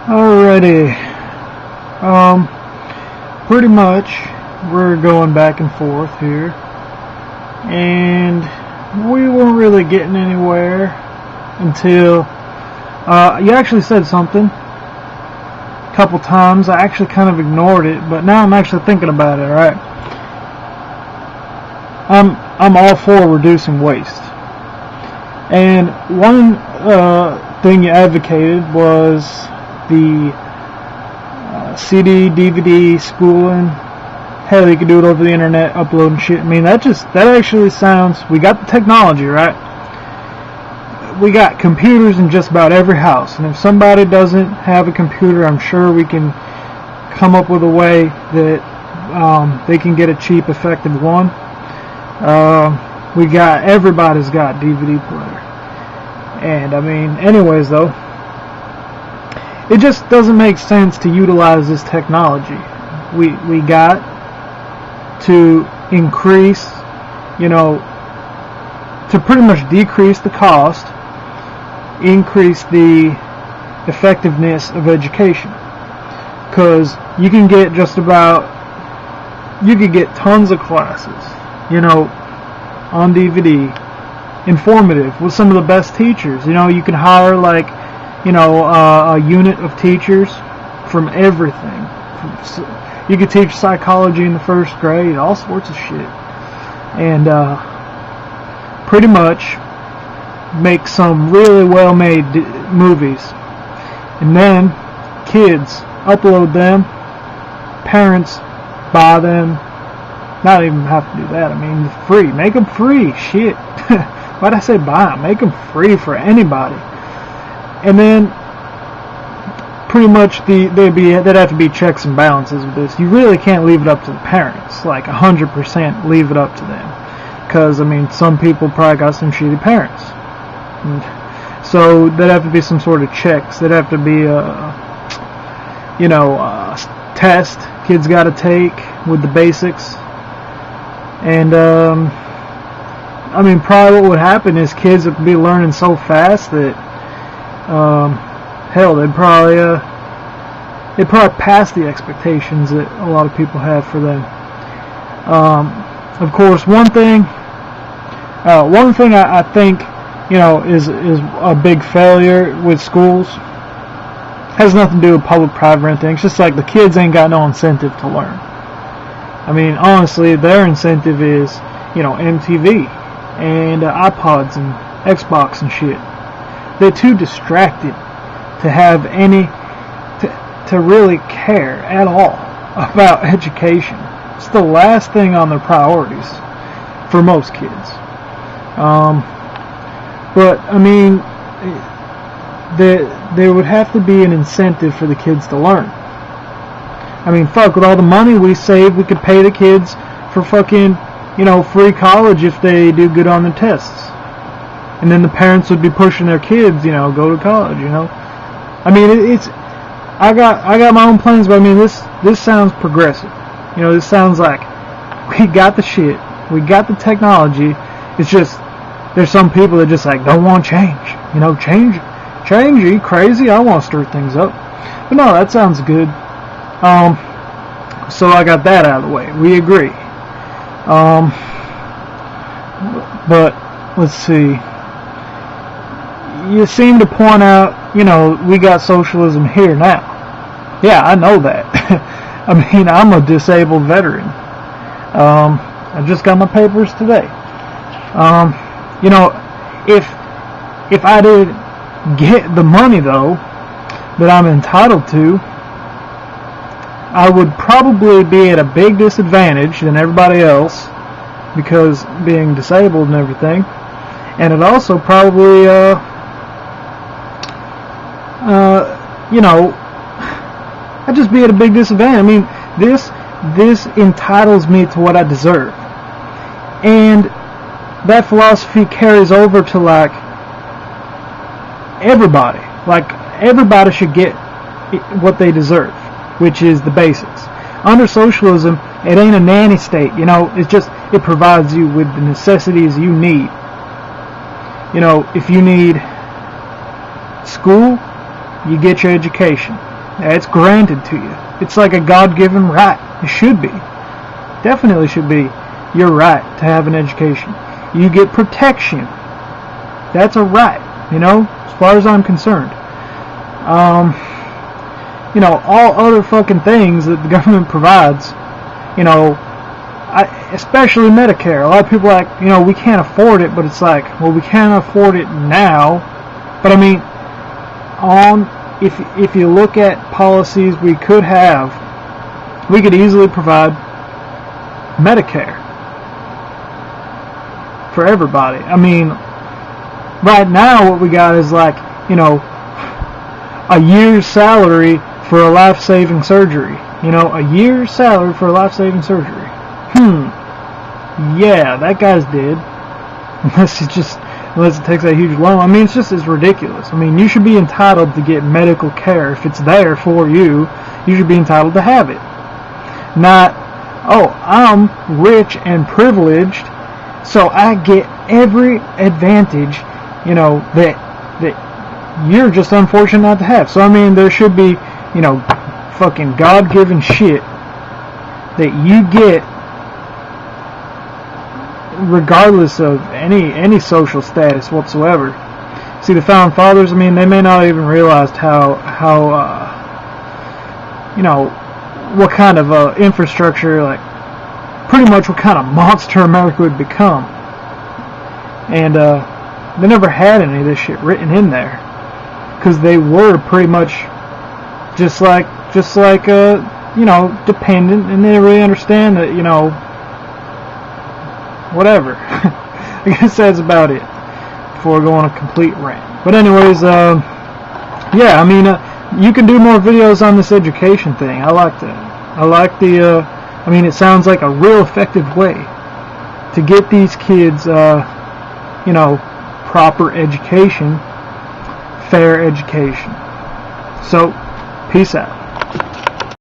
Alrighty. Pretty much we're going back and forth here, and we weren't really getting anywhere until you actually said something a couple times. I actually kind of ignored it, but now I'm actually thinking about it. Alright, I'm all for reducing waste, and one thing you advocated was the CD, DVD, schooling. Hell, you can do it over the internet, uploading shit. I mean, that actually sounds, we got the technology, right? We got computers in just about every house, and if somebody doesn't have a computer, I'm sure we can come up with a way that they can get a cheap, effective one. Everybody's got DVD player. And, I mean, anyways, though, it just doesn't make sense to utilize this technology. We got to increase, to pretty much decrease the cost, increase the effectiveness of education. Because you can get tons of classes, on DVD, informative, with some of the best teachers. You can hire a unit of teachers from everything. You could teach psychology in the first grade, all sorts of shit, and pretty much make some really well-made movies, and then kids upload them, parents buy them. Not even have to do that. I mean, free. Make them free. Shit. Why'd I say buy them? Make them free for anybody. And then, pretty much, there'd have to be checks and balances with this. You really can't leave it up to the parents. 100% leave it up to them. Because, I mean, some people probably got some shitty parents. And so, there'd have to be some sort of checks. There'd have to be a test kids got to take with the basics. And, I mean, probably what would happen is kids would be learning so fast that, hell, they'd probably pass the expectations that a lot of people have for them. Of course, one thing I think, is a big failure with schools has nothing to do with public-private or anything. It's just like the kids ain't got no incentive to learn. I mean, honestly, their incentive is, MTV and iPods and Xbox and shit. They're too distracted to have to really care at all about education. It's the last thing on their priorities for most kids. But, I mean, there would have to be an incentive for the kids to learn. I mean, fuck, with all the money we save, we could pay the kids for fucking, free college if they do good on their tests. And then the parents would be pushing their kids, go to college, I mean, I got my own plans, but I mean, this sounds progressive. This sounds like we got the shit, we got the technology. It's just, there's some people that just don't want change. Change, are you crazy? I want to stir things up. But no, that sounds good. So I got that out of the way. We agree. But let's see. You seem to point out, we got socialism here now. Yeah, I know that. I mean, I'm a disabled veteran. I just got my papers today. If I did get the money, though, that I'm entitled to, I would probably be at a big disadvantage than everybody else because being disabled and everything. And it also probably, I'd just be at a big disadvantage. I mean, this entitles me to what I deserve. And that philosophy carries over to, everybody. Everybody should get what they deserve, which is the basics. Under socialism, it ain't a nanny state, it's just, it provides you with the necessities you need. If you need school, you get your education. It's granted to you. It's like a God-given right. It should be. Definitely should be your right to have an education. You get protection. That's a right, as far as I'm concerned. All other fucking things that the government provides, especially Medicare. A lot of people are like, we can't afford it, but it's like, well, we can't afford it now. But I mean, if you look at policies we could have, we could easily provide Medicare for everybody. I mean, right now what we got is like, a year's salary for a life-saving surgery. A year's salary for a life-saving surgery. Yeah, that guy's dead. Unless it takes a huge loan. I mean, it's ridiculous. I mean, you should be entitled to get medical care. If it's there for you, you should be entitled to have it. Not, oh, I'm rich and privileged, so I get every advantage, that you're just unfortunate not to have. So, I mean, there should be, fucking God-given shit that you get regardless of any social status whatsoever. See, the Founding Fathers, I mean, they may not even realized how what kind of infrastructure, like, pretty much what kind of monster America would become. And they never had any of this shit written in there, because they were pretty much just like dependent, and they didn't really understand that, whatever. I guess that's about it before I go on a complete rant. But anyways, yeah, I mean, you can do more videos on this education thing. I like that. I like I mean, it sounds like a real effective way to get these kids, proper education, fair education. So, peace out.